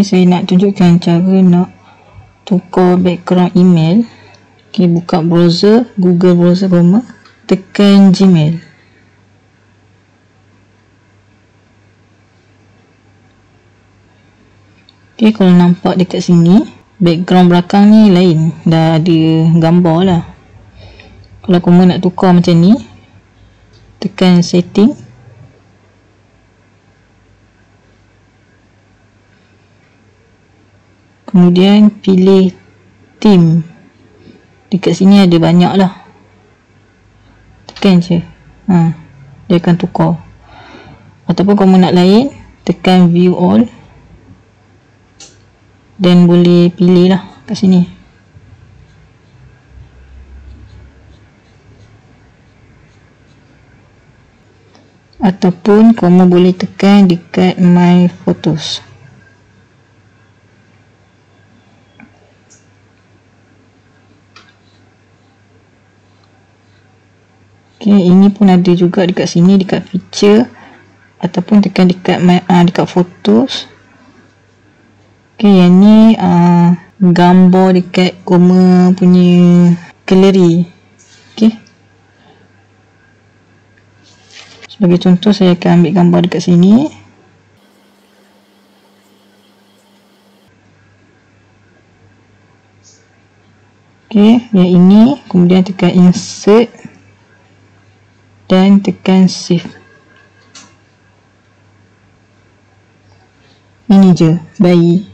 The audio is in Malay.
ni saya nak tunjukkan cara nak tukar background email. Okay, buka browser, Google browser Chrome, tekan Gmail. Okay, kalau nampak dekat sini, background belakang ni lain, dah ada gambar lah. Kalau kamu nak tukar macam ni, tekan setting. Kemudian pilih theme. Dekat sini ada banyak lah. Tekan je. Dia akan tukar. Ataupun kamu nak lain, tekan view all. Dan boleh pilih lah kat sini. Ataupun kamu boleh tekan dekat my photos. Okay, ini pun ada juga dekat sini, dekat feature, ataupun tekan dekat dekat photos. Okay, yang ni gambar dekat Chrome punya galeri. Okay, sebagai contoh saya akan ambil gambar dekat sini. Okay, yang ini, kemudian tekan insert dan tekan save. Ini je, bye.